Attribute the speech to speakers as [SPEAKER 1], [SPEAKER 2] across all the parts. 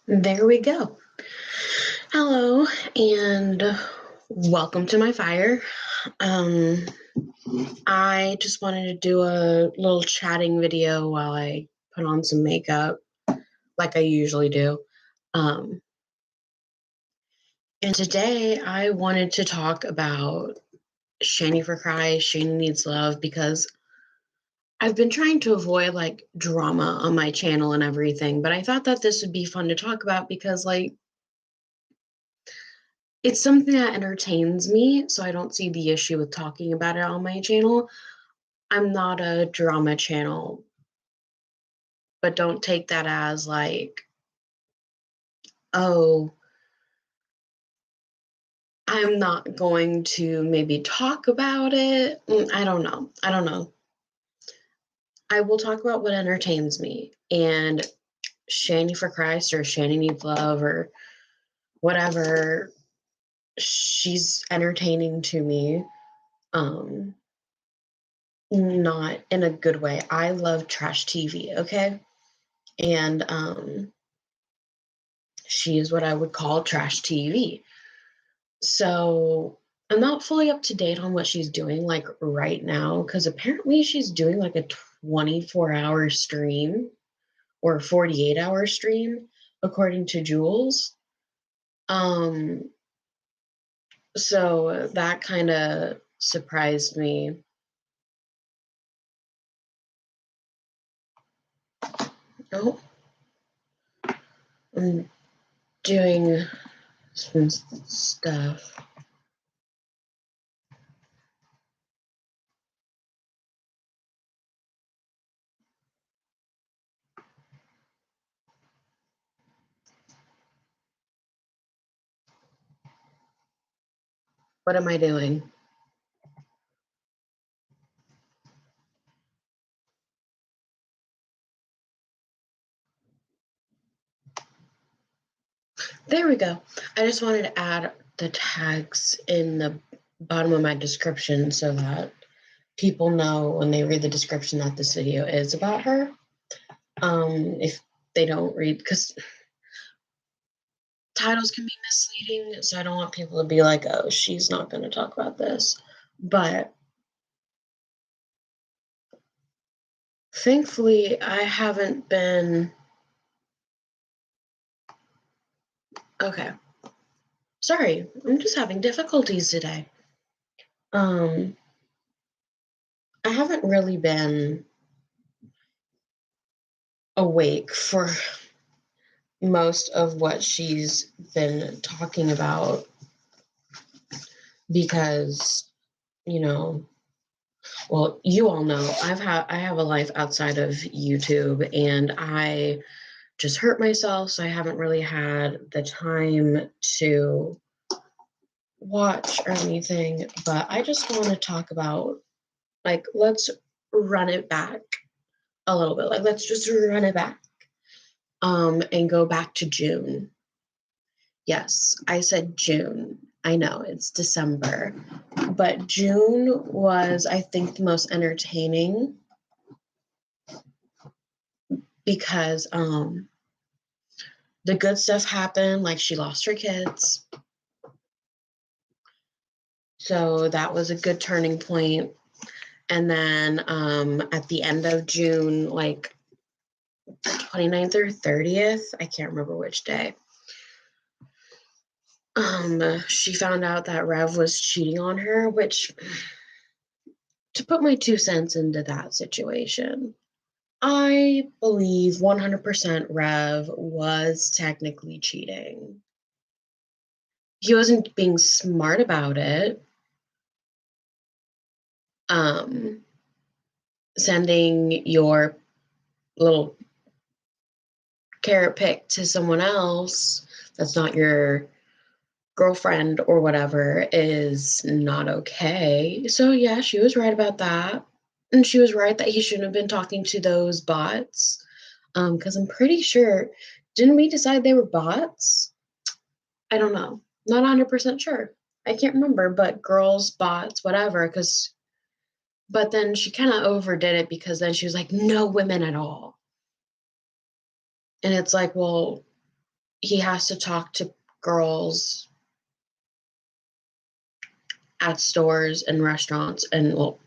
[SPEAKER 1] There we go. Hello and welcome to my fire. Um, I just wanted to do a little chatting video while I put on some makeup, like I usually do. Um, and today I wanted to talk about Shanny for Cry, Shanny Needs Love, because I've been trying to avoid like drama on my channel and everything, but I thought that this would be fun to talk about because it's something that entertains me, so I don't see the issue with talking about it on my channel. I'm not a drama channel, but don't take that as like, oh, I'm not going to maybe talk about it. I don't know. I don't know. I will talk about what entertains me. And Shanny for Christ or Shanny Needs Love or whatever, she's entertaining to me. Um, Not in a good way. I love trash TV, okay? And she is what I would call trash TV. So I'm not fully up to date on what she's doing like right now because apparently she's doing like a 24-hour stream or 48-hour stream, according to Jules. Um, so that kind of surprised me. Oh, I'm doing some stuff. What am I doing? There we go. I just wanted to add the tags in the bottom of my description so that people know when they read the description that this video is about her. If they don't read, because titles can be misleading, so I don't want people to be like, oh, she's not going to talk about this. But thankfully, I haven't been. Okay. Sorry, I'm just having difficulties today. I haven't really been awake for most of what she's been talking about because, you know, well, you all know I have a life outside of YouTube and I just hurt myself, so I haven't really had the time to watch or anything, but I just want to talk about like let's run it back a little bit. Like let's just run it back and go back to June. Yes, I said June. I know it's December, but June was, I think, the most entertaining because the good stuff happened, like she lost her kids. So that was a good turning point. And then at the end of June, like the 29th or 30th, I can't remember which day, she found out that Rev was cheating on her, which, to put my 2 cents into that situation, I believe 100% Rev was technically cheating. He wasn't being smart about it. Um, Sending your little carrot pic to someone else that's not your girlfriend or whatever is not okay. So yeah, she was right about that. And she was right that he shouldn't have been talking to those bots. Because I'm pretty sure, didn't we decide they were bots? I don't know. Not 100% sure. I can't remember, but girls, bots, whatever, but then she kind of overdid it because then she was like, no women at all. And it's like, well, he has to talk to girls at stores and restaurants and, well,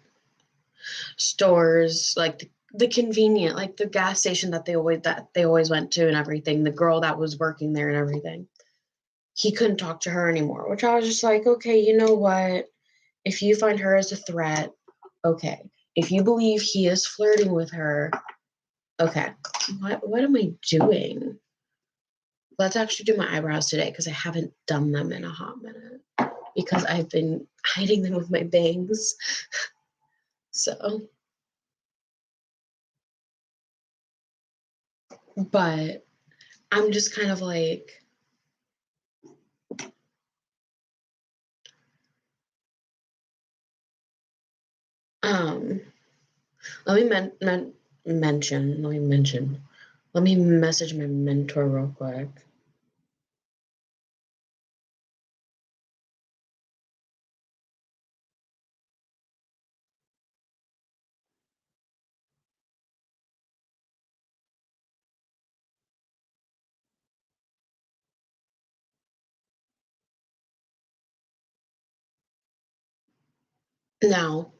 [SPEAKER 1] stores, like the convenient, like the gas station that they always went to and everything, the girl that was working there and everything. He couldn't talk to her anymore, which I was just like, okay, you know what? If you find her as a threat, okay. If you believe he is flirting with her, okay. What am I doing? Let's actually do my eyebrows today because I haven't done them in a hot minute because I've been hiding them with my bangs. So, but I'm just kind of like, let me let me message my mentor real quick. Now,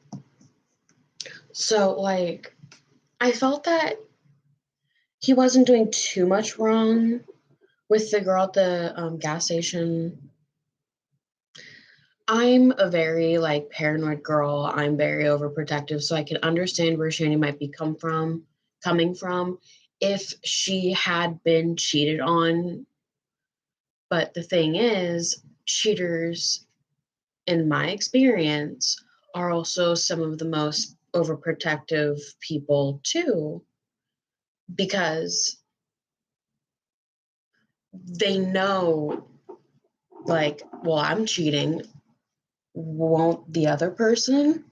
[SPEAKER 1] so like, I felt that he wasn't doing too much wrong with the girl at the gas station. I'm a very like paranoid girl. I'm very overprotective, so I can understand where Shani might be coming from if she had been cheated on. But the thing is, cheaters, in my experience, are also some of the most overprotective people too, because they know, like, well, I'm cheating. Won't the other person?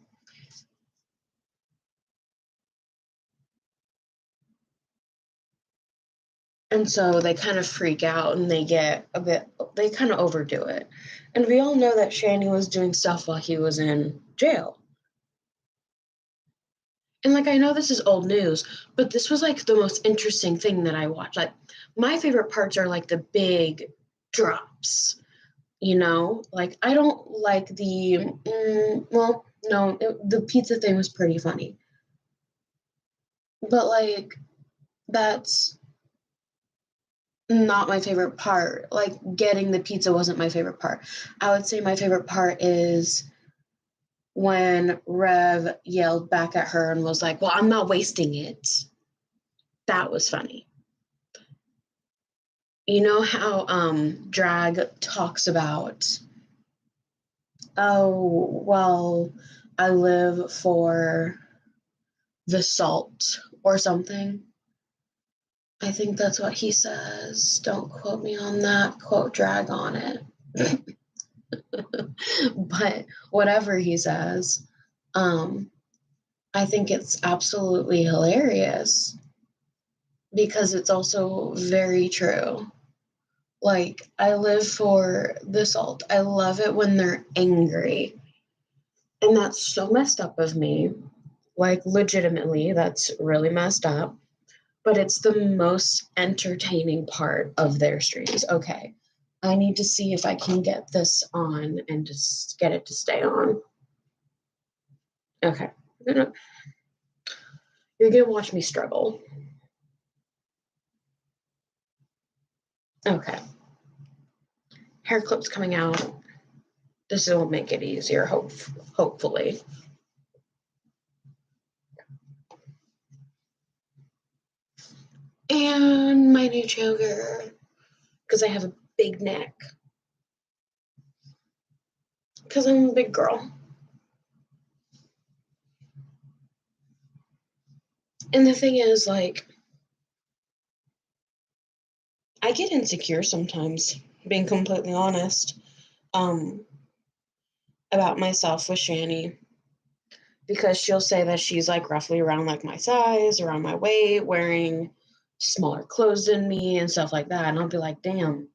[SPEAKER 1] And so they kind of freak out and they kind of overdo it. And we all know that Shanny was doing stuff while he was in jail. And like, I know this is old news, but this was like the most interesting thing that I watched. Like, my favorite parts are like the big drops, Like, I don't like well, no, the pizza thing was pretty funny. But like, that's not my favorite part. Like, getting the pizza wasn't my favorite part. I would say my favorite part is when Rev yelled back at her and was like, well, I'm not wasting it. That was funny. You know how Drag talks about, oh, well, I live for the salt or something. I think that's what he says. Don't quote me on that. Quote Drag on it. But whatever he says, I think it's absolutely hilarious because it's also very true. Like, I live for the salt. I love it when they're angry. And that's so messed up of me. Like, legitimately, that's really messed up. But it's the most entertaining part of their streams. Okay, I need to see if I can get this on and just get it to stay on. Okay. You're gonna watch me struggle. Okay. Hair clips coming out. This will make it easier, hopefully. And my new choker, because I have a big neck. Because I'm a big girl. And the thing is, like, I get insecure sometimes, being completely honest, about myself with Shani. Because she'll say that she's like roughly around like my size, around my weight, wearing smaller clothes than me and stuff like that. And I'll be like, damn,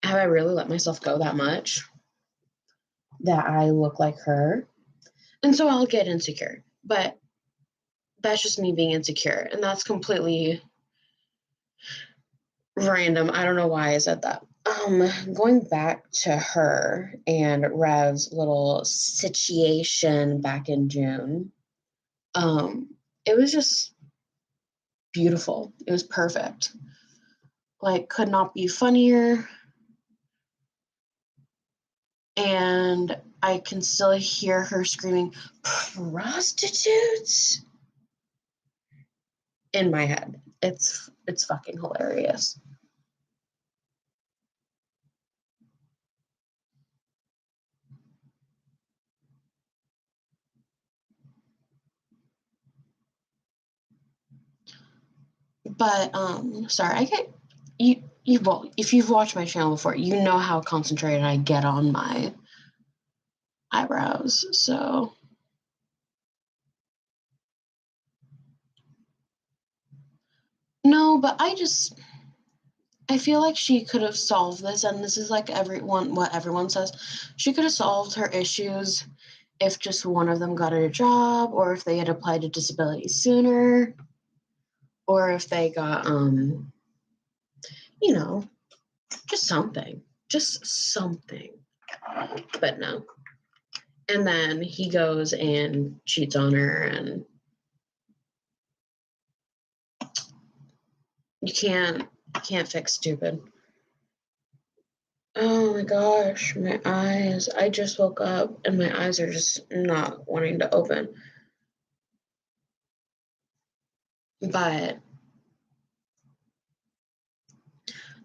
[SPEAKER 1] have I really let myself go that much that I look like her? And so I'll get insecure. But that's just me being insecure. And that's completely random. I don't know why I said that. Going back to her and Rev's little situation back in June, it was just beautiful. It was perfect. Like, could not be funnier. And I can still hear her screaming, prostitutes, in my head. It's fucking hilarious. But sorry, I get you well, if you've watched my channel before, you know how concentrated I get on my eyebrows. So no, but I feel like she could have solved this, and this is like what everyone says. She could have solved her issues if just one of them got a job, or if they had applied to disability sooner, or if they got you know, just something. Just something. But no. And then he goes and cheats on her, and you can't fix stupid. Oh my gosh, my eyes. I just woke up and my eyes are just not wanting to open. But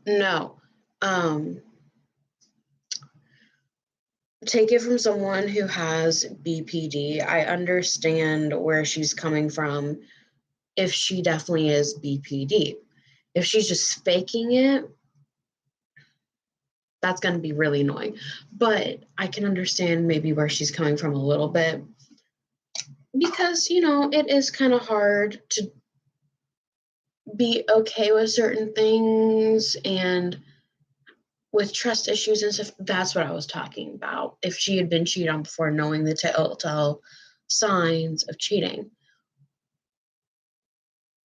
[SPEAKER 1] no. Take it from someone who has BPD. I understand where she's coming from if she definitely is BPD. If she's just faking it, that's going to be really annoying. But I can understand maybe where she's coming from a little bit because, it is kind of hard to be okay with certain things and with trust issues and stuff. That's what I was talking about. If she had been cheated on before, knowing the telltale signs of cheating.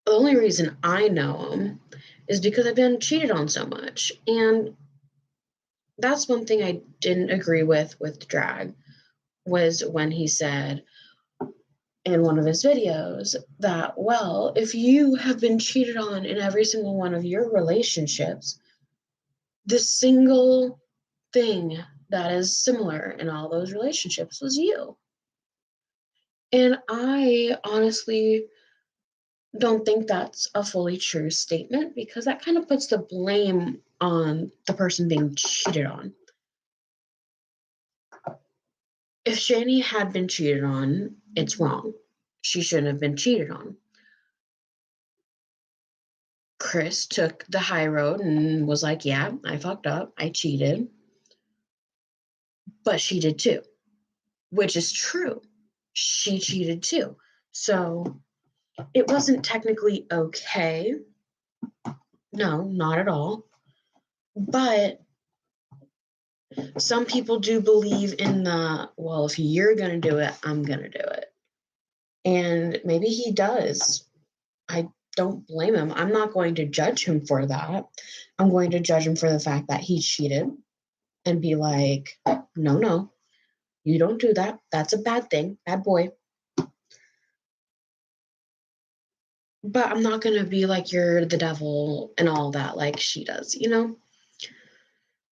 [SPEAKER 1] The only reason I know them is because I've been cheated on so much. And that's one thing I didn't agree with drag, was when he said in one of his videos that, well, if you have been cheated on in every single one of your relationships, the single thing that is similar in all those relationships was you. And I honestly don't think that's a fully true statement, because that kind of puts the blame on the person being cheated on. If Shanny had been cheated on, it's wrong. She shouldn't have been cheated on. Chris took the high road and was like, yeah, I fucked up. I cheated. But she did too, which is true. She cheated too. So it wasn't technically okay. No, not at all. But some people do believe in well, if you're going to do it, I'm going to do it. And maybe he does. I don't blame him. I'm not going to judge him for that. I'm going to judge him for the fact that he cheated and be like, no, you don't do that. That's a bad thing. Bad boy. But I'm not going to be like, you're the devil and all that like she does,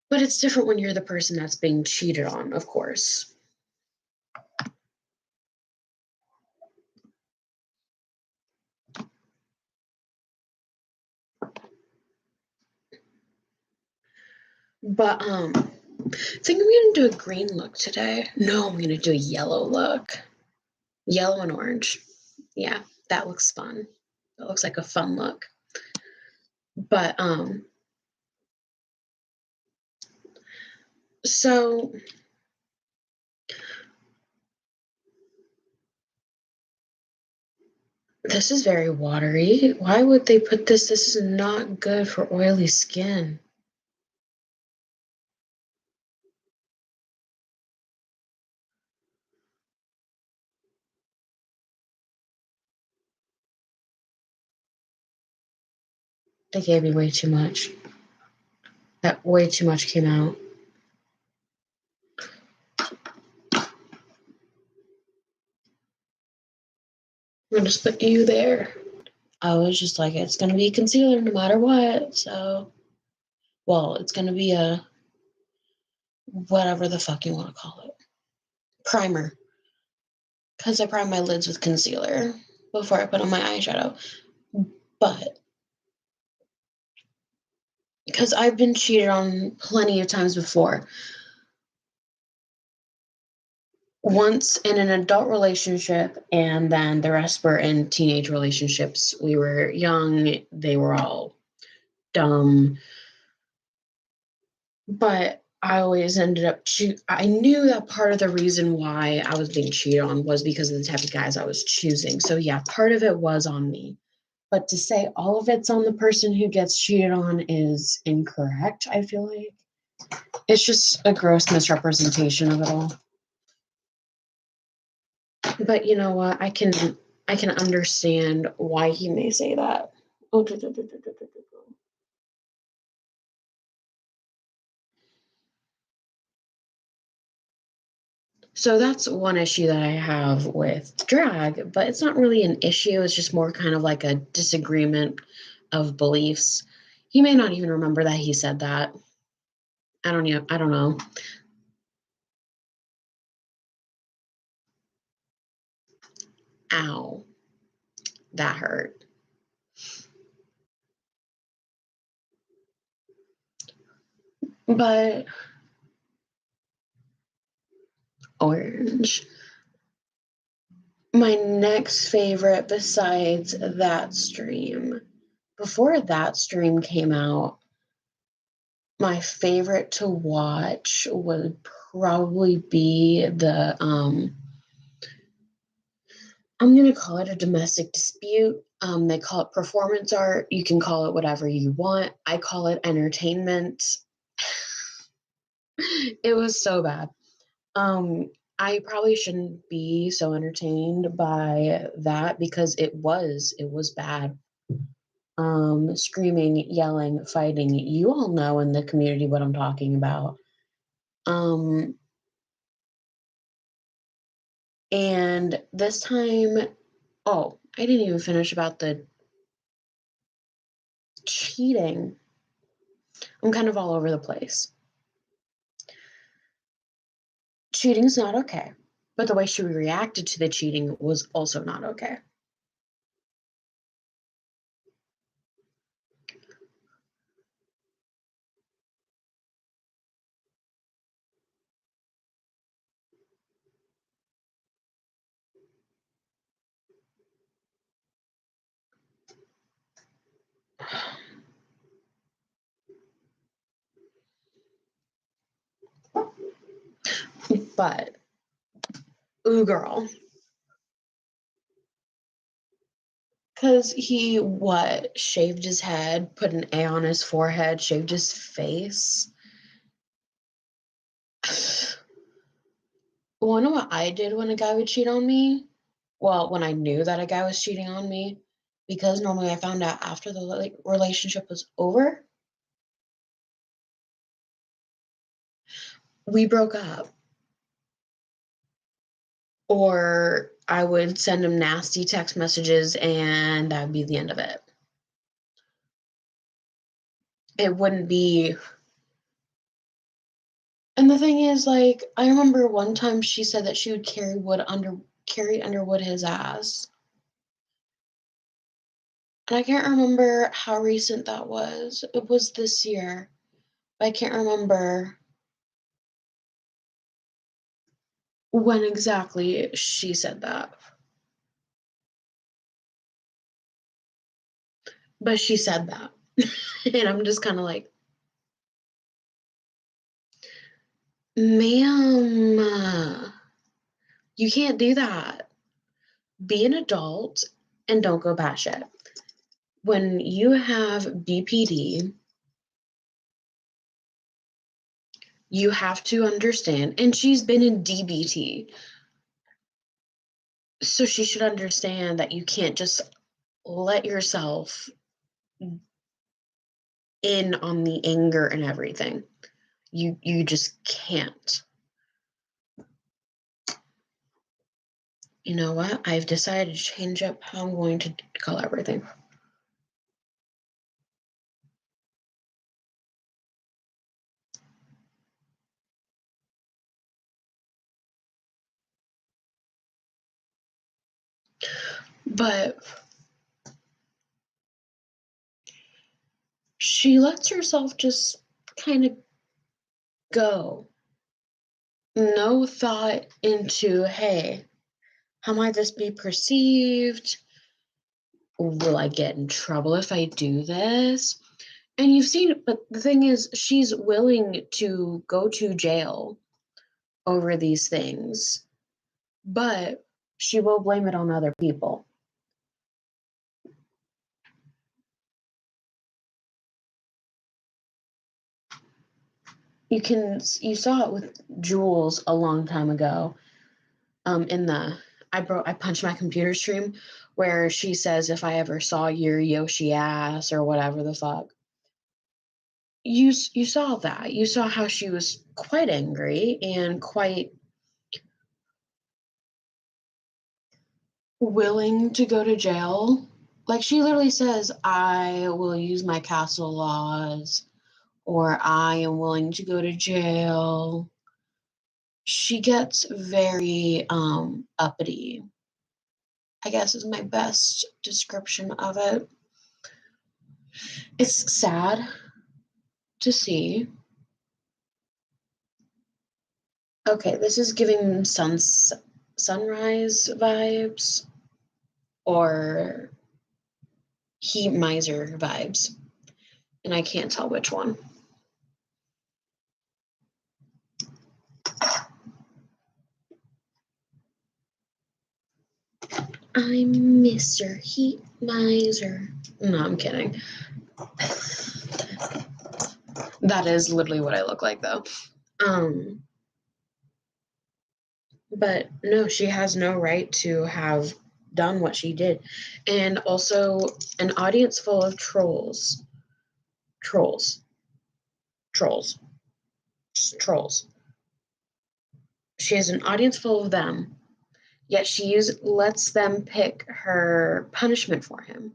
[SPEAKER 1] But it's different when you're the person that's being cheated on, of course. But I think I'm gonna do a green look today. No, I'm gonna do a yellow look. Yellow and orange. Yeah, that looks fun. That looks like a fun look. But so this is very watery. Why would they put this? This is not good for oily skin. They gave me way too much. That way too much came out. I'm gonna just put you there. I was just like, it's gonna be concealer no matter what. So, well, it's gonna be a whatever the fuck you want to call it, primer. Because I prime my lids with concealer before I put on my eyeshadow. But because I've been cheated on plenty of times before. Once in an adult relationship, and then the rest were in teenage relationships. We were young, they were all dumb. But I always ended up I knew that part of the reason why I was being cheated on was because of the type of guys I was choosing. So yeah, part of it was on me. But to say all of it's on the person who gets cheated on is incorrect, I feel like. It's just a gross misrepresentation of it all. But you know what? I can understand why he may say that. Oh, so that's one issue that I have with drag, but it's not really an issue. It's just more kind of like a disagreement of beliefs. He may not even remember that he said that. I don't know. Ow. That hurt. But orange. My next favorite besides that stream, before that stream came out, my favorite to watch would probably be the I'm gonna call it a domestic dispute. They call it performance art. You can call it whatever you want. I call it entertainment. It was so bad. I probably shouldn't be so entertained by that because it was bad. Screaming, yelling, fighting. You all know in the community what I'm talking about. And this time, oh, I didn't even finish about the cheating. I'm kind of all over the place. Cheating's not okay, but the way she reacted to the cheating was also not okay. But, ooh, girl. Because he, what, shaved his head, put an A on his forehead, shaved his face. Wanna know what I did when a guy would cheat on me? Well, when I knew that a guy was cheating on me, because normally I found out after the relationship was over, we broke up. Or I would send him nasty text messages and that would be the end of it. It wouldn't be. And the thing is, like, I remember one time she said that she would carry Underwood his ass. And I can't remember how recent that was. It was this year. But I can't remember when exactly she said that. But she said that. And I'm just kind of like, ma'am, you can't do that. Be an adult and don't go batshit. When you have BPD, you have to understand, and she's been in DBT, so she should understand that you can't just let yourself in on the anger and everything. You just can't. You know what? I've decided to change up how I'm going to call everything. But she lets herself just kind of go. No thought into, hey, how might this be perceived? Will I get in trouble if I do this? And you've seen it, but the thing is, she's willing to go to jail over these things, but she will blame it on other people. You saw it with Jules a long time ago. In the I punched my computer stream where she says, if I ever saw your Yoshi ass or whatever the fuck. You saw that. You saw how she was quite angry and quite willing to go to jail. Like, she literally says, I will use my castle laws, or I am willing to go to jail. She gets very uppity, I guess is my best description of it. It's sad to see. Okay, this is giving sunrise vibes or heat miser vibes, and I can't tell which one. I'm Mr. Heat Miser. No, I'm kidding. That is literally what I look like, though. But no, she has no right to have done what she did. And also an audience full of trolls. Trolls. She has an audience full of them, yet she lets them pick her punishment for him.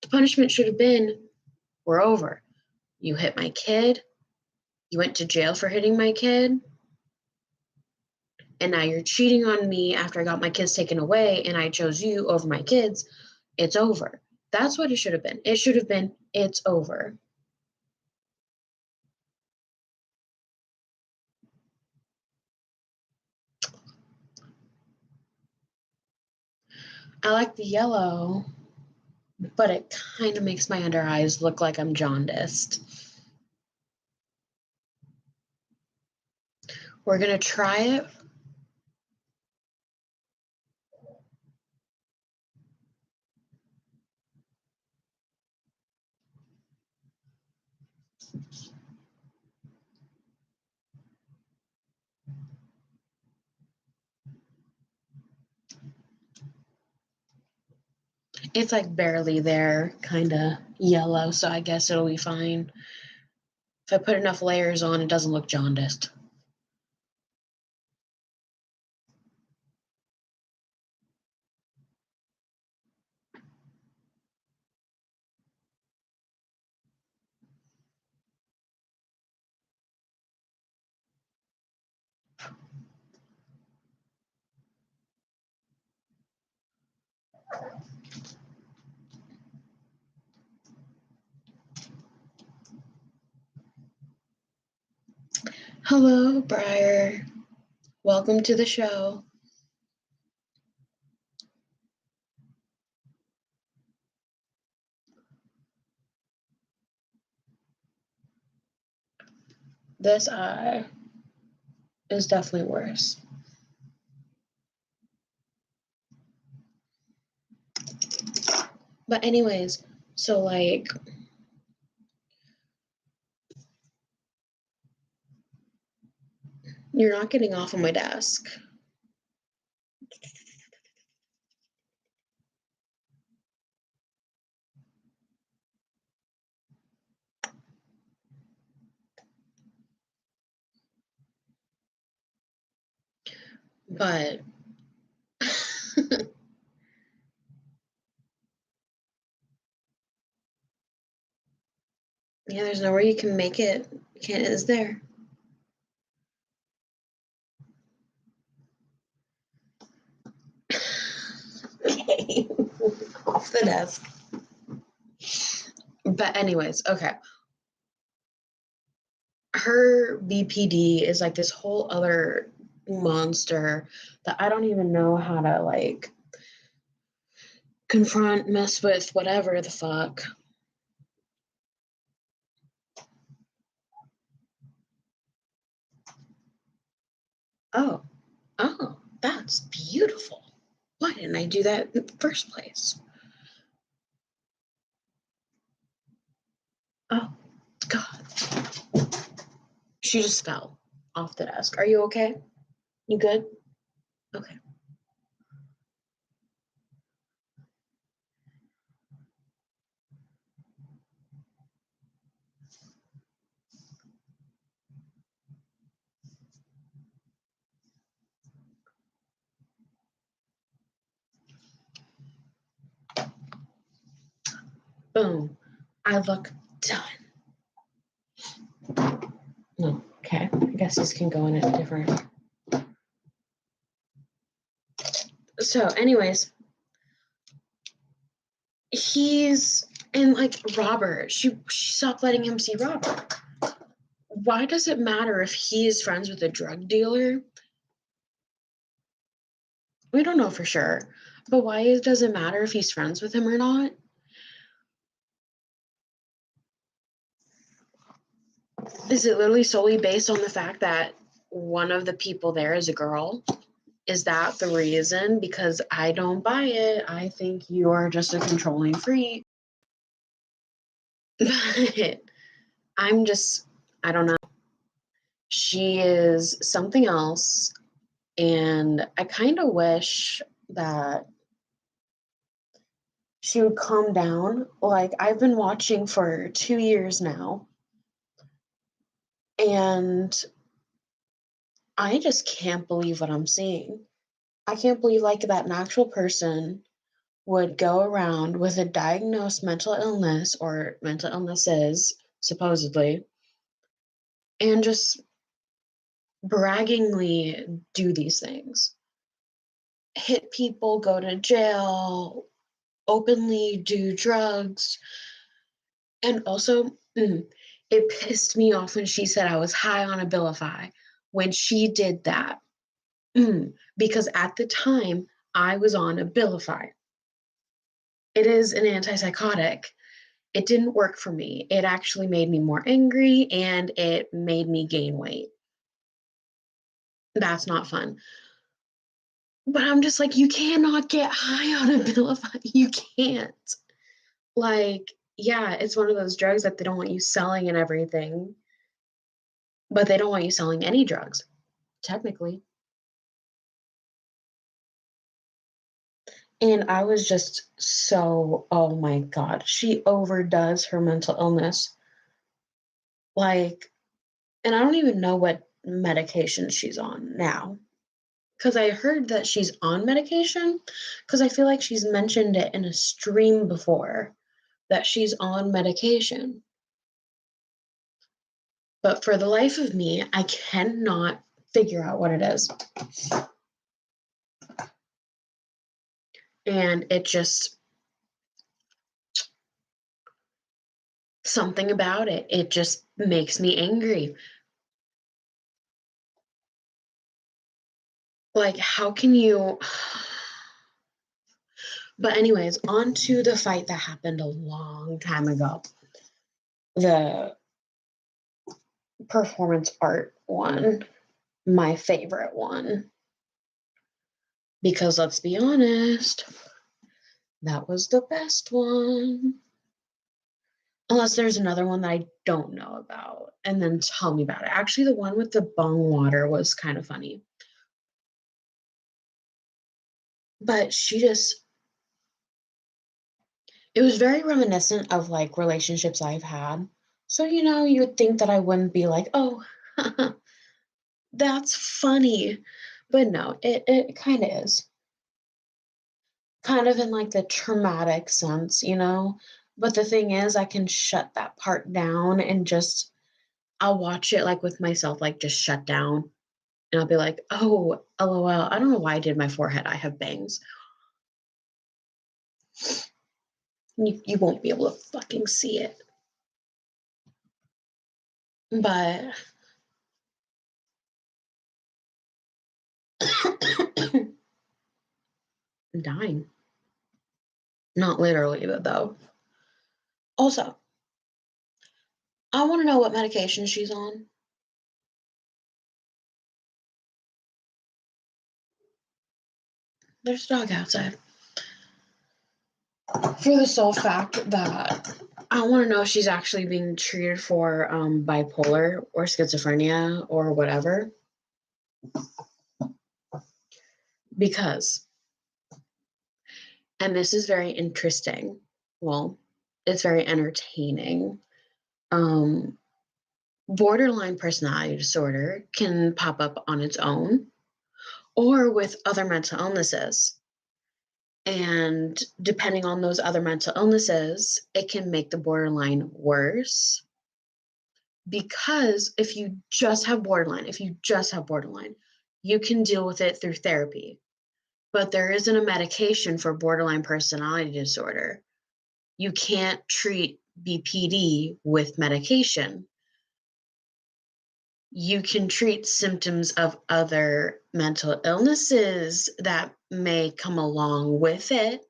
[SPEAKER 1] The punishment should have been, we're over. You hit my kid. You went to jail for hitting my kid. And now you're cheating on me after I got my kids taken away and I chose you over my kids. It's over. That's what it should have been. It should have been, it's over. I like the yellow, but it kind of makes my under eyes look like I'm jaundiced. We're going to try it. It's like barely there, kind of yellow, so I guess it'll be fine. If I put enough layers on, it doesn't look jaundiced. Hello, Briar. Welcome to the show. This eye is definitely worse. But anyways, so like, you're not getting off of my desk. But yeah, there's nowhere you can make it. You can't, is there? Okay. Off the desk. But anyways, okay. Her BPD is like this whole other monster that I don't even know how to like confront, mess with, whatever the fuck. Oh, that's beautiful. Why didn't I do that in the first place? Oh, God. She just fell off the desk. Are you okay? You good? Okay. Boom. I look done. No, okay. I guess this can go in a different. So, anyways, he's and like Robert. She stopped letting him see Robert. Why does it matter if he is friends with a drug dealer? We don't know for sure, but why does it matter if he's friends with him or not? Is it literally solely based on the fact that one of the people there is a girl? Is that the reason? Because I don't buy it. I think you're just a controlling freak. But I don't know. She is something else. And I kind of wish that she would calm down. Like, I've been watching for 2 years now. And I just can't believe what I'm seeing. I can't believe like that an actual person would go around with a diagnosed mental illness or mental illnesses, supposedly, and just braggingly do these things. Hit people, go to jail, openly do drugs. And also, it pissed me off when she said I was high on Abilify when she did that. Because at the time, I was on Abilify. It is an antipsychotic. It didn't work for me. It actually made me more angry and it made me gain weight. That's not fun. But I'm just like, you cannot get high on Abilify. You can't. Like, yeah, it's one of those drugs that they don't want you selling and everything, but they don't want you selling any drugs, technically. And I was just so, oh my God, she overdoes her mental illness. Like, and I don't even know what medication she's on now. Because I heard that she's on medication, because I feel like she's mentioned it in a stream before that she's on medication. But for the life of me, I cannot figure out what it is. And it just, something about it, it just makes me angry. Like, how can you? But anyways, on to the fight that happened a long time ago. The performance art one, my favorite one. Because let's be honest, that was the best one. Unless there's another one that I don't know about. And then tell me about it. Actually, the one with the bong water was kind of funny. But it was very reminiscent of like relationships I've had. So, you would think that I wouldn't be like, oh, that's funny. But no, it kind of is. Kind of in like the traumatic sense, you know? But the thing is, I can shut that part down and just, I'll watch it like with myself, like just shut down. And I'll be like, oh, LOL. I don't know why I did my forehead. I have bangs. You won't be able to fucking see it. But I'm dying. Not literally, but though. Also, I want to know what medication she's on. There's a dog outside. For the sole fact that I want to know if she's actually being treated for bipolar or schizophrenia or whatever. Because, and this is very interesting. Well, it's very entertaining. Um, Borderline personality disorder can pop up on its own or with other mental illnesses. And depending on those other mental illnesses, it can make the borderline worse. Because if you just have borderline, you can deal with it through therapy. But there isn't a medication for borderline personality disorder. You can't treat BPD with medication. You can treat symptoms of other mental illnesses that may come along with it.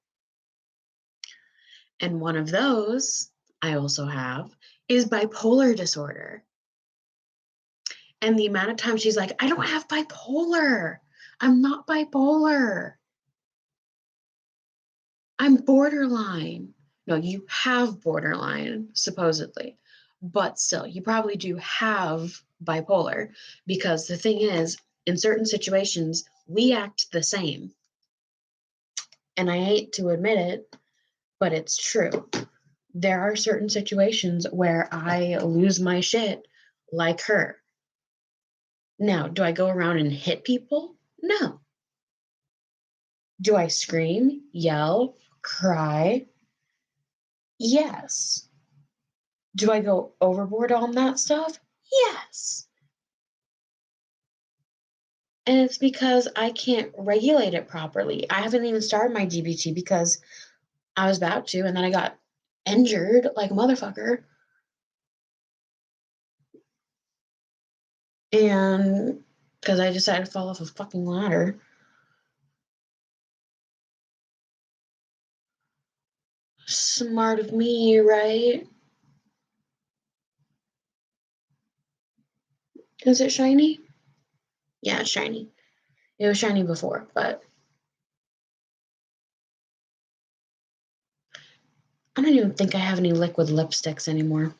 [SPEAKER 1] And one of those I also have is bipolar disorder. And the amount of times she's like, I don't have bipolar. I'm not bipolar. I'm borderline. No, you have borderline, supposedly. But still, you probably do have bipolar because the thing is, in certain situations, we act the same. And I hate to admit it, but it's true. There are certain situations where I lose my shit like her. Now, do I go around and hit people? No. Do I scream, yell, cry? Yes. Do I go overboard on that stuff? Yes. And it's because I can't regulate it properly. I haven't even started my DBT because I was about to, and then I got injured like a motherfucker. And because I decided to fall off a fucking ladder. Smart of me, right? Is it shiny? Yeah, it's shiny. It was shiny before, but I don't even think I have any liquid lipsticks anymore.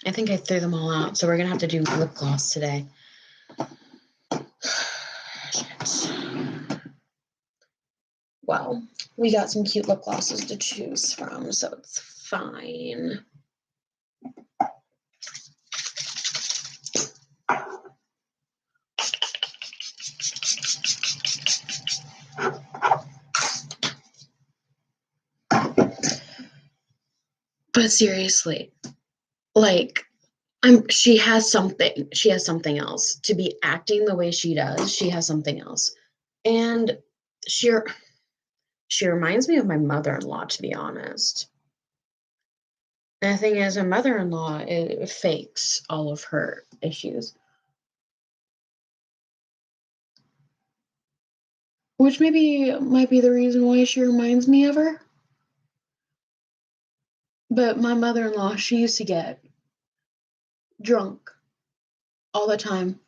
[SPEAKER 1] I think I threw them all out, so we're gonna have to do lip gloss today. Shit. Well, we got some cute lip glosses to choose from, so it's fine. But seriously, like, she has something else. To be acting the way she does, she has something else. And she reminds me of my mother-in-law, to be honest. And the thing is, my mother-in-law fakes all of her issues. Which maybe might be the reason why she reminds me of her. But my mother-in-law, she used to get drunk all the time.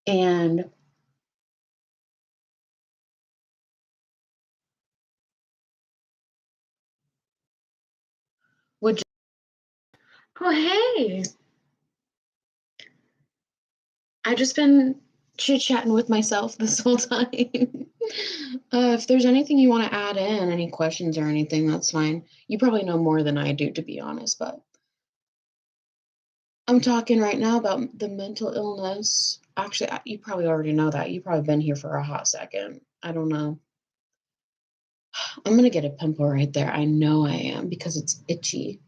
[SPEAKER 1] And would just, oh, hey, I just been chit-chatting with myself this whole time. If there's anything you want to add in, any questions or anything, that's fine. You probably know more than I do, to be honest, but I'm talking right now about the mental illness. Actually, you probably already know that. You've probably been here for a hot second. I don't know. I'm going to get a pimple right there. I know I am because it's itchy.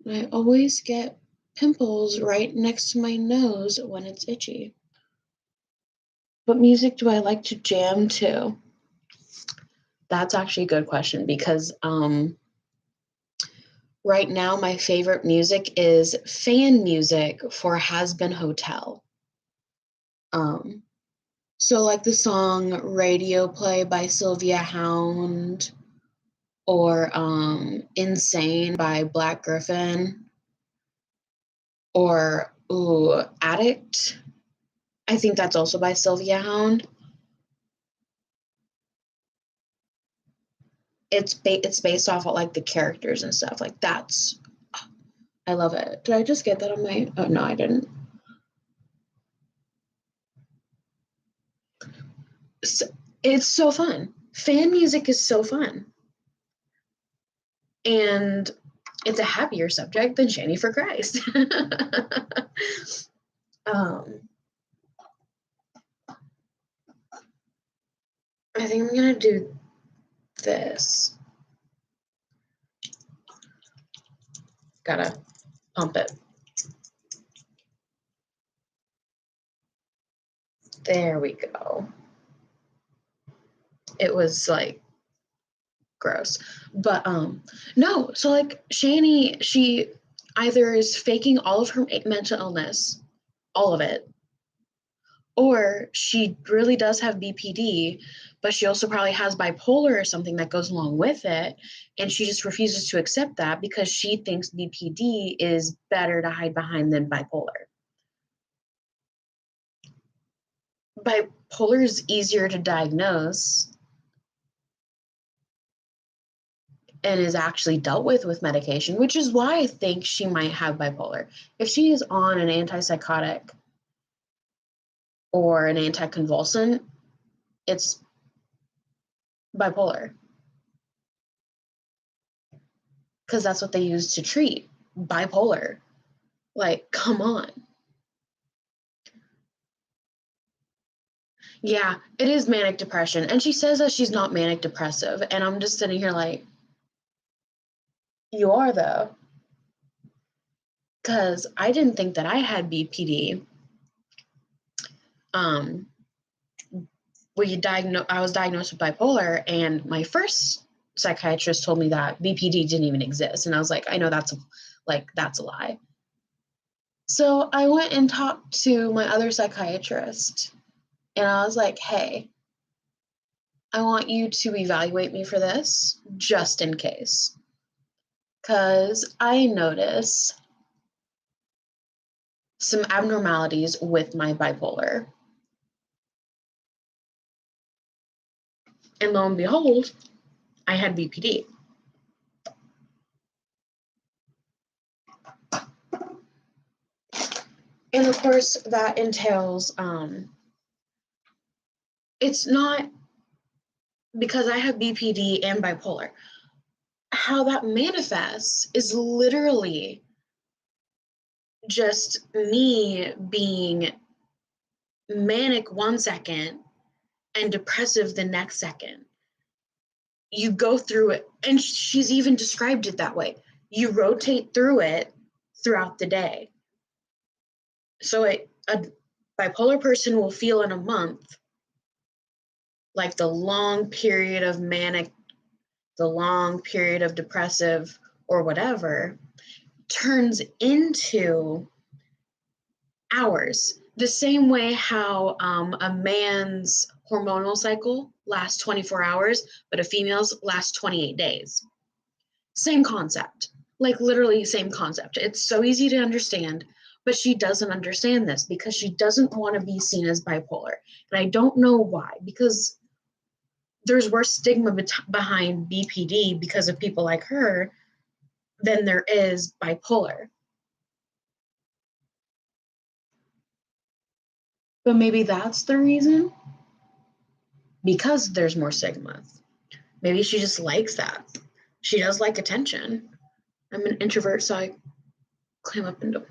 [SPEAKER 1] I always get pimples right next to my nose when it's itchy. What music do I like to jam to? That's actually a good question because right now my favorite music is fan music for Has Been Hotel. So like the song Radio Play by Sylvia Hound or Insane by Black Griffin or Addict. I think that's also by Sylvia Hound. It's based off of like the characters and stuff. Like that's, I love it. Did I just get that on my, oh no, I didn't. So, it's so fun. Fan music is so fun. And it's a happier subject than Shanny for Christ. I think I'm gonna do this. Gotta pump it. There we go. It was like gross. But no, so like Shanny, she either is faking all of her mental illness, all of it, or she really does have BPD, but she also probably has bipolar or something that goes along with it, and she just refuses to accept that because she thinks BPD is better to hide behind than bipolar. Bipolar is easier to diagnose and is actually dealt with medication, which is why I think she might have bipolar. If she is on an antipsychotic or an anticonvulsant, it's bipolar. Because that's what they use to treat bipolar. Like, come on. Yeah, it is manic depression. And she says that she's not manic depressive. And I'm just sitting here like, you are though. Because I didn't think that I had BPD. I was diagnosed with bipolar, and my first psychiatrist told me that BPD didn't even exist. And I was like, I know that's a lie. So I went and talked to my other psychiatrist, and I was like, hey, I want you to evaluate me for this just in case. Because I notice some abnormalities with my bipolar. And lo and behold, I had BPD. And of course, that entails, it's not because I have BPD and bipolar. How that manifests is literally just me being manic one second and depressive the next second. You go through it, and she's even described it that way. You rotate through it throughout the day. So a bipolar person will feel in a month like the long period of manic, the long period of depressive or whatever turns into hours. The same way how a man's hormonal cycle lasts 24 hours, but a female's lasts 28 days. Same concept, like literally same concept. It's so easy to understand, but she doesn't understand this because she doesn't want to be seen as bipolar. And I don't know why, because there's worse stigma behind BPD because of people like her than there is bipolar. But maybe that's the reason, because there's more stigma. Maybe she just likes that. She does like attention. I'm an introvert, so I climb up into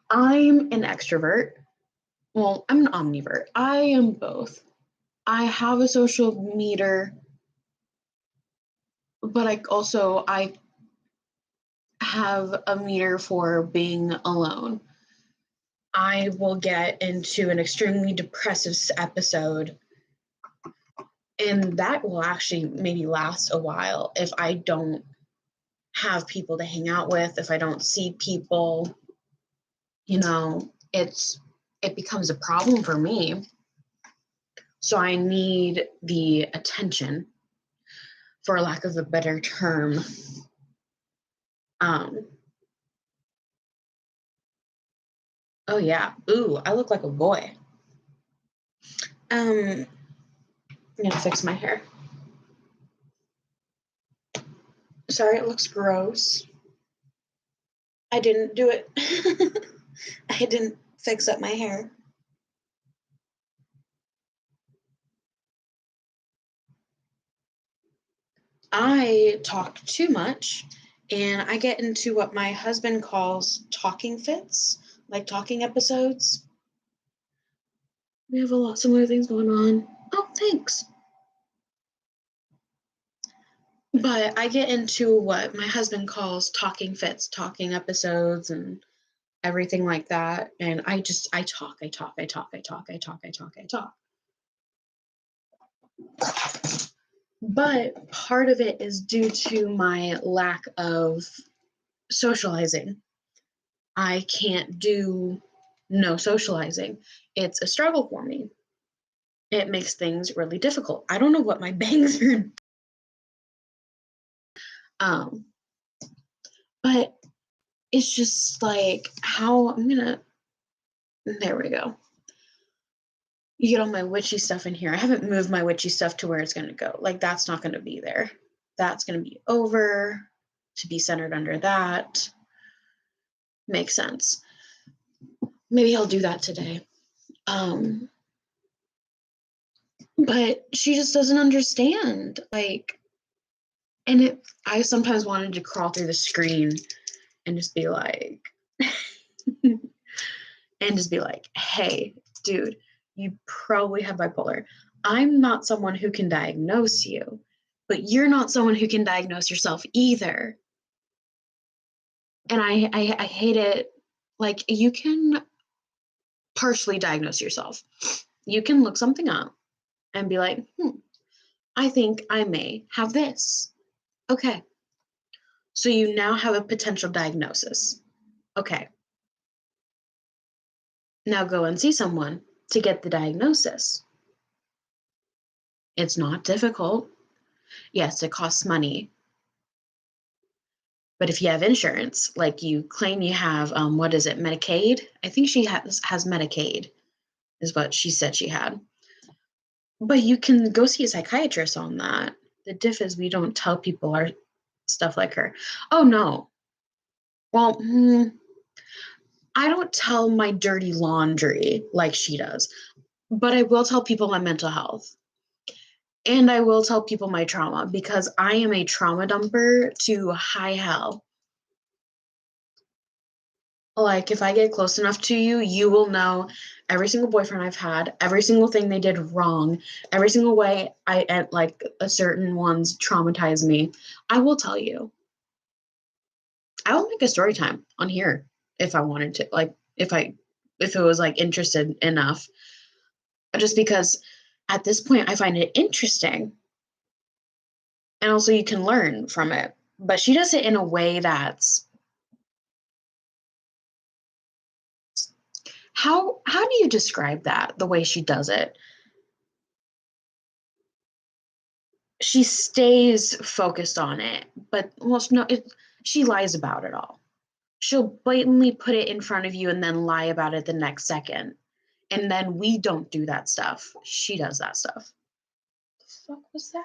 [SPEAKER 1] I'm an extrovert. Well, I'm an omnivert. I am both. I have a social meter, but I have a meter for being alone. I will get into an extremely depressive episode, and that will actually maybe last a while if I don't have people to hang out with, if I don't see people, it becomes a problem for me. So I need the attention, for lack of a better term. Oh yeah. Ooh, I look like a boy. I'm gonna fix my hair. Sorry, it looks gross. I didn't do it. I didn't fix up my hair. I talk too much, and I get into what my husband calls talking fits, like talking episodes. We have a lot similar things going on. Oh, thanks. But I get into what my husband calls talking fits, talking episodes, and everything like that. And I talk. But part of it is due to my lack of socializing. I can't do no socializing. It's a struggle for me. It makes things really difficult. I don't know what my bangs are. But it's just like how there we go. You get all my witchy stuff in here. I haven't moved my witchy stuff to where it's gonna go. Like that's not gonna be there. That's gonna be over to be centered under that. Makes sense. Maybe I'll do that today. But she just doesn't understand. I sometimes wanted to crawl through the screen and just be like, hey, dude, you probably have bipolar. I'm not someone who can diagnose you, but you're not someone who can diagnose yourself either. And I hate it. Like, you can partially diagnose yourself. You can look something up and be like, I think I may have this. Okay. So you now have a potential diagnosis. Okay. Now go and see someone to get the diagnosis. It's not difficult. Yes, it costs money. But if you have insurance, like you claim you have, what is it, Medicaid? I think she has Medicaid, is what she said she had. But you can go see a psychiatrist on that. The diff is we don't tell people our stuff like her. Oh, no. Well, I don't tell my dirty laundry like she does, but I will tell people my mental health. And I will tell people my trauma because I am a trauma dumper to high hell. Like, if I get close enough to you, you will know every single boyfriend I've had, every single thing they did wrong, every single way like a certain ones traumatize me. I will tell you. I will make a story time on here if I wanted to, like if it was like interested enough. Just because at this point I find it interesting. And also you can learn from it. But she does it in a way that's how do you describe that, the way she does it? She stays focused on it, but she lies about it all. She'll blatantly put it in front of you and then lie about it the next second. And then we don't do that stuff. She does that stuff. The fuck was that?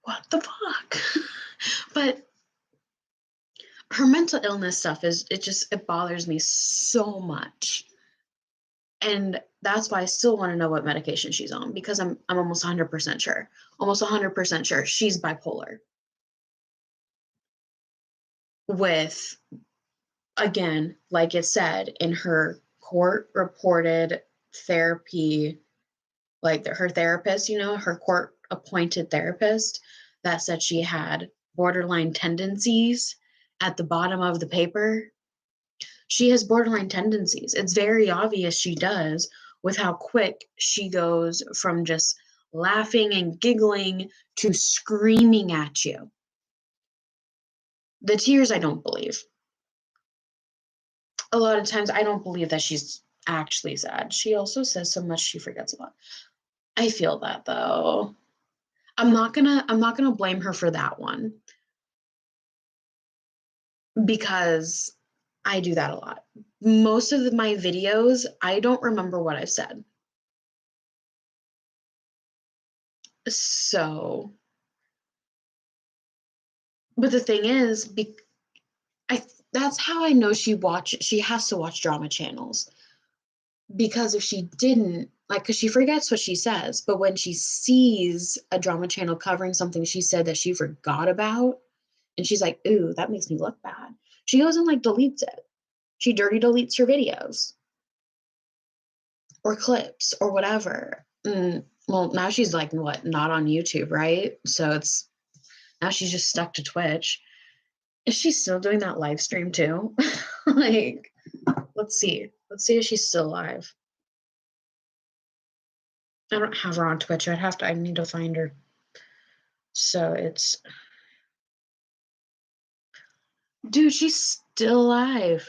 [SPEAKER 1] What the fuck? But her mental illness stuff it bothers me so much. And that's why I still want to know what medication she's on, because I'm almost 100% sure. Almost 100% sure she's bipolar. With, again, like it said in her court reported therapy, like her therapist, her court appointed therapist, that said she had borderline tendencies at the bottom of the paper. She has borderline tendencies. It's very obvious she does, with how quick she goes from just laughing and giggling to screaming at you. The tears, I don't believe. A lot of times I don't believe that she's actually sad. She also says so much she forgets a lot. I feel that though. I'm not gonna blame her for that one, because I do that a lot. Most of my videos, I don't remember what I've said. So, but the thing is, that's how I know she has to watch drama channels. Because if she didn't, because she forgets what she says, but when she sees a drama channel covering something she said that she forgot about, and she's like, ooh, that makes me look bad, she goes and deletes it. She dirty deletes her videos or clips or whatever. Well, now she's not on YouTube, right? So now she's just stuck to Twitch. Is she still doing that live stream too? Let's see if she's still live. I don't have her on Twitch. I need to find her. So dude, she's still alive.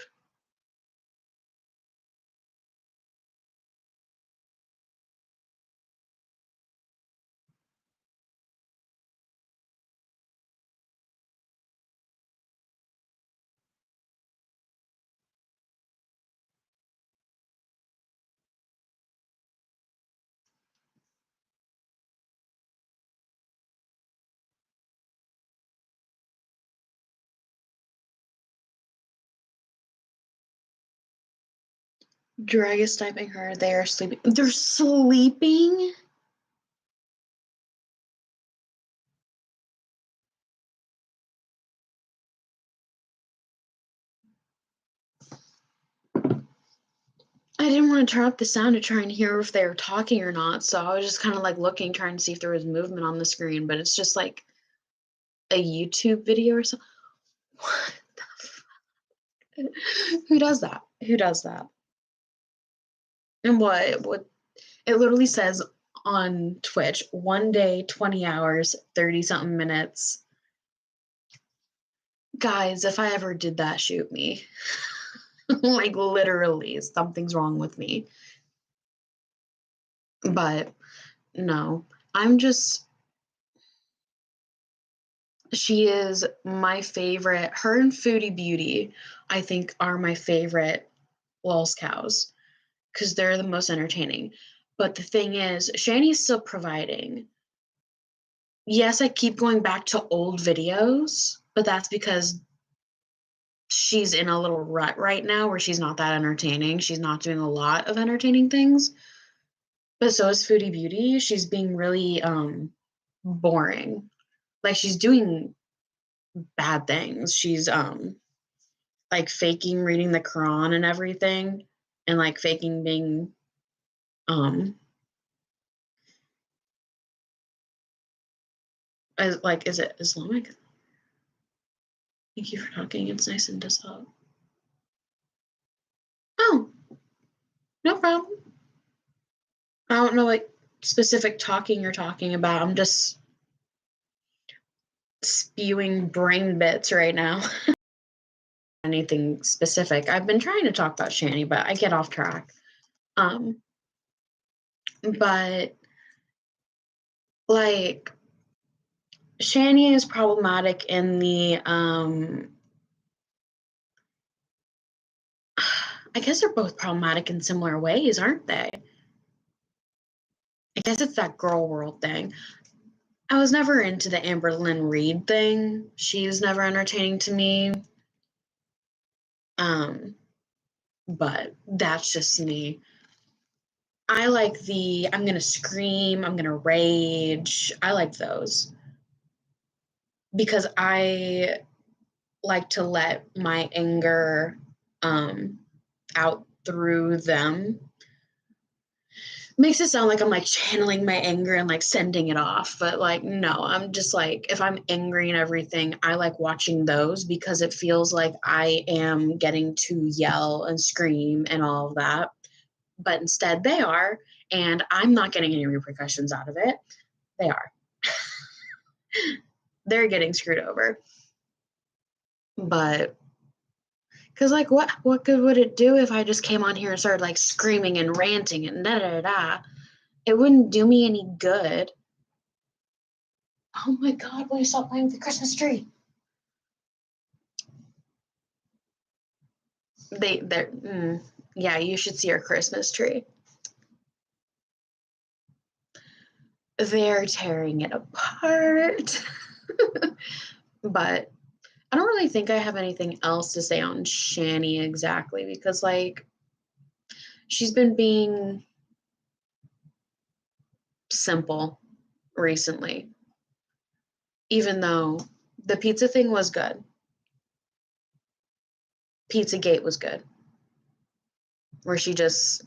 [SPEAKER 1] Drag is typing her. They are sleeping. They're sleeping? I didn't want to turn up the sound to try and hear if they were talking or not. So I was just kind of looking, trying to see if there was movement on the screen. But it's just a YouTube video or something. What the fuck? Who does that? Who does that? And what it literally says on Twitch, 1 day, 20 hours, 30 something minutes. Guys, if I ever did that, shoot me. Literally, something's wrong with me. But no, she is my favorite. Her and Foodie Beauty, I think, are my favorite Lols cows, because they're the most entertaining. But the thing is, Shanny's still providing. Yes, I keep going back to old videos, but that's because she's in a little rut right now where she's not that entertaining. She's not doing a lot of entertaining things. But so is Foodie Beauty. She's being really boring. She's doing bad things. She's faking reading the Quran and everything, and faking being is it Islamic? Thank you for talking. It's nice and sub. Oh, no problem. I don't know what specific talking you're talking about. I'm just spewing brain bits right now. Anything specific. I've been trying to talk about Shanny, but I get off track. But Shanny is problematic in the I guess they're both problematic in similar ways, aren't they? I guess it's that girl world thing. I was never into the Amber Lynn Reed thing. She's never entertaining to me. But that's just me. I like I'm going to scream, I'm going to rage. I like those because I like to let my anger out through them. Makes it sound like I'm like channeling my anger and like sending it off, but like no, I'm just like, if I'm angry and everything, I like watching those because it feels like I am getting to yell and scream and all of that, but instead they are, and I'm not getting any repercussions out of it. They are. They're getting screwed over. But because like what good would it do if I just came on here and started like screaming and ranting and da da da? It wouldn't do me any good. Oh my God, will you stop playing with the Christmas tree? Yeah, you should see our Christmas tree. They're tearing it apart. But I don't really think I have anything else to say on Shanny exactly because like she's been being simple recently, even though the pizza thing was good. Pizzagate was good. Where she just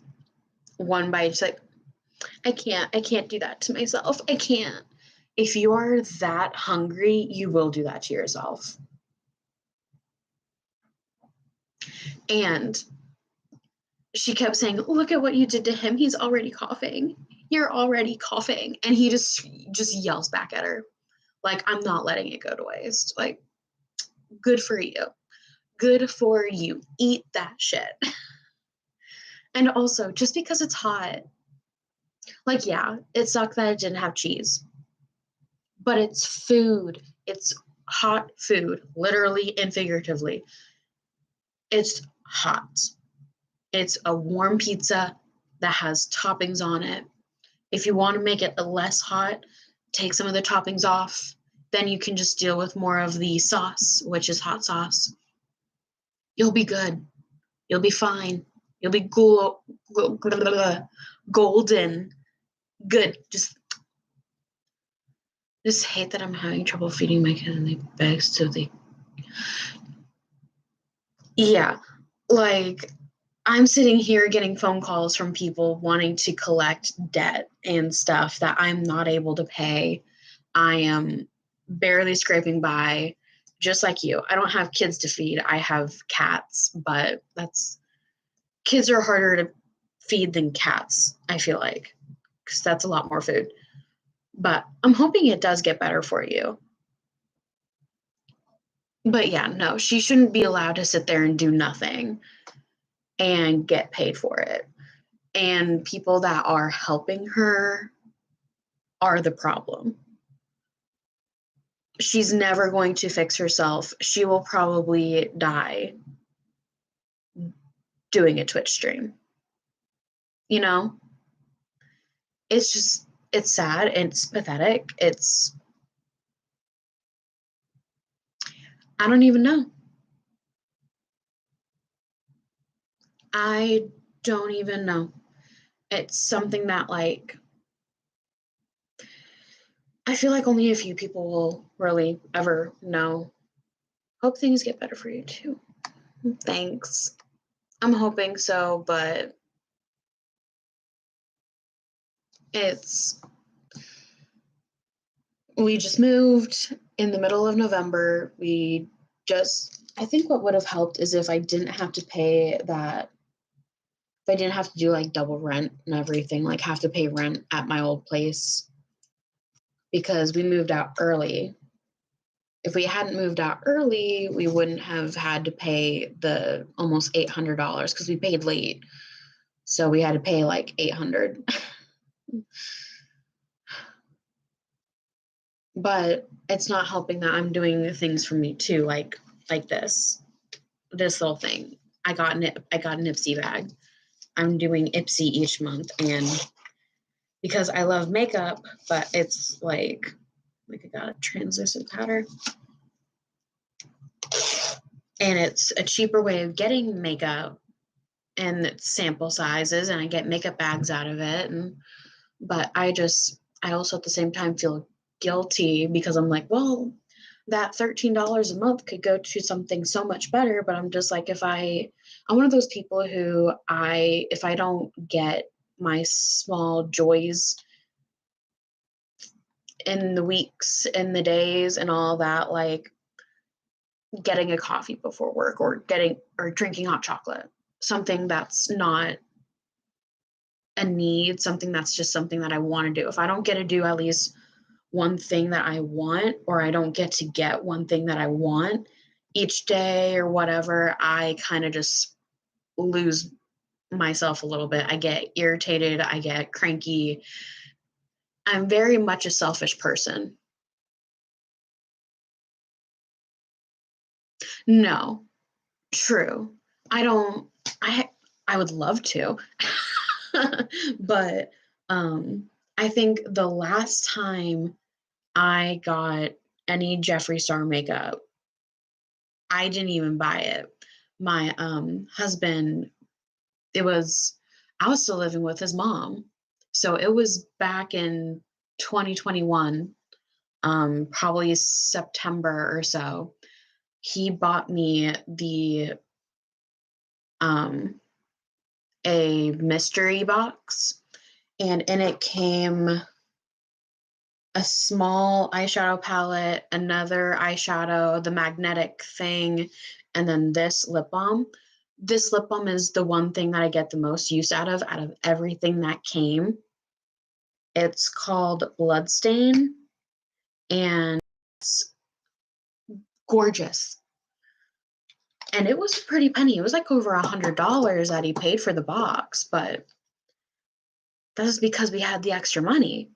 [SPEAKER 1] one bite, she's like, I can't do that to myself. I can't. If you are that hungry, you will do that to yourself. And she kept saying, look at what you did to him. He's already coughing. You're already coughing. And he just yells back at her. Like, I'm not letting it go to waste. Like, good for you. Good for you. Eat that shit. And also, just because it's hot, like, yeah, it sucked that it didn't have cheese. But it's food. It's hot food, literally and figuratively. It's hot. It's a warm pizza that has toppings on it. If you want to make it less hot, take some of the toppings off. Then you can just deal with more of the sauce, which is hot sauce. You'll be good. You'll be fine. You'll be golden. Good. Just hate that I'm having trouble feeding my kid and they beg so they... Yeah, like I'm sitting here getting phone calls from people wanting to collect debt and stuff that I'm not able to pay. I am barely scraping by, just like you. I don't have kids to feed. I have cats, but kids are harder to feed than cats, I feel like, because that's a lot more food. But I'm hoping it does get better for you. But yeah, no, she shouldn't be allowed to sit there and do nothing and get paid for it. And people that are helping her are the problem. She's never going to fix herself. She will probably die doing a Twitch stream. You know? It's sad. It's pathetic. I don't even know. I don't even know. It's something that like I feel like only a few people will really ever know. Hope things get better for you too. Thanks. I'm hoping so, but we just moved in the middle of November. I think what would have helped is if I didn't have to pay that, if I didn't have to do like double rent and everything, like have to pay rent at my old place because we moved out early. If we hadn't moved out early, we wouldn't have had to pay the almost $800 because we paid late. So we had to pay like $800. But it's not helping that I'm doing the things for me too, like this little thing. I got an Ipsy bag. I'm doing Ipsy each month, and because I love makeup, but it's like I got a translucent powder. And it's a cheaper way of getting makeup and it's sample sizes, and I get makeup bags out of it. But I also at the same time feel guilty because I'm like, well, that $13 a month could go to something so much better. But I'm just like, I'm one of those people who if I don't get my small joys in the weeks and the days and all that, like getting a coffee before work or drinking hot chocolate, something that's not a need, something that's just something that I want to do. If I don't get to do at least one thing that I want, or I don't get one thing that I want each day or whatever, I kind of just lose myself a little bit. I get irritated, I get cranky. I'm very much a selfish person. No, true. I would love to. But I think the last time I got any Jeffree Star makeup, I didn't even buy it. My husband, I was still living with his mom. So it was back in 2021, probably September or so. He bought me a mystery box, and in it came a small eyeshadow palette, another eyeshadow, the magnetic thing, and then this lip balm. This lip balm is the one thing that I get the most use out of everything that came. It's called Bloodstain, and it's gorgeous. And it was a pretty penny. It was like over $100 that he paid for the box, but that's because we had the extra money.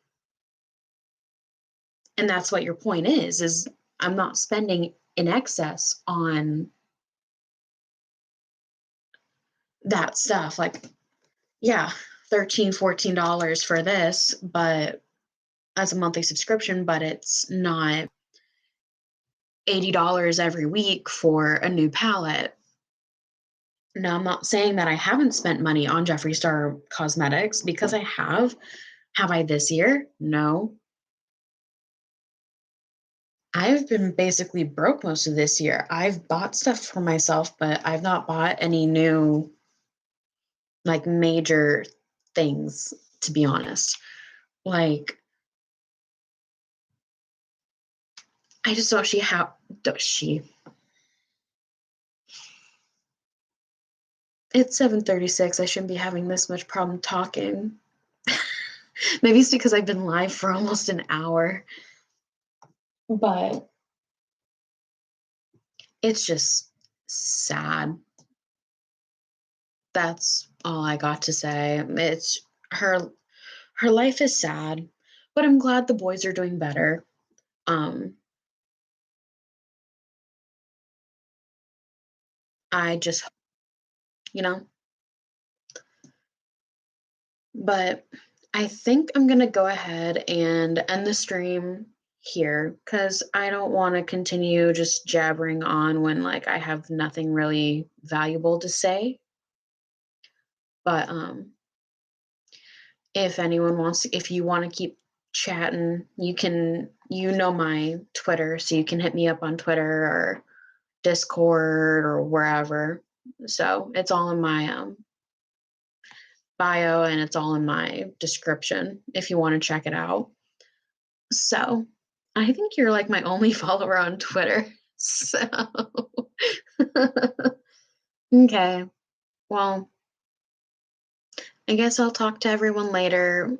[SPEAKER 1] And that's what your point is I'm not spending in excess on that stuff. Like, yeah, $13-14 for this, but as a monthly subscription, but it's not $80 every week for a new palette. Now, I'm not saying that I haven't spent money on Jeffree Star cosmetics, because I have. Have I this year? No. I've been basically broke most of this year. I've bought stuff for myself, but I've not bought any new, like, major things, to be honest. Like, I just don't see how, it's 7:36. I shouldn't be having this much problem talking. Maybe it's because I've been live for almost an hour. But it's just sad. That's all I got to say. It's her life is sad, but I'm glad the boys are doing better. I just, you know, but I think I'm going to go ahead and end the stream here, because I don't want to continue just jabbering on when, like, I have nothing really valuable to say. But if you want to keep chatting, you know my Twitter, so you can hit me up on Twitter or Discord or wherever. So it's all in my bio, and it's all in my description if you want to check it out. So I think you're like my only follower on Twitter. So okay. Well, I guess I'll talk to everyone later.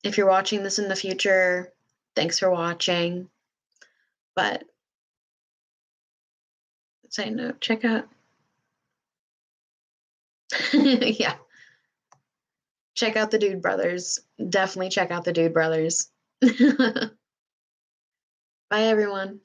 [SPEAKER 1] If you're watching this in the future, thanks for watching. But say no, check out. Yeah. Check out the Dude Brothers. Definitely check out the Dude Brothers. Bye, everyone.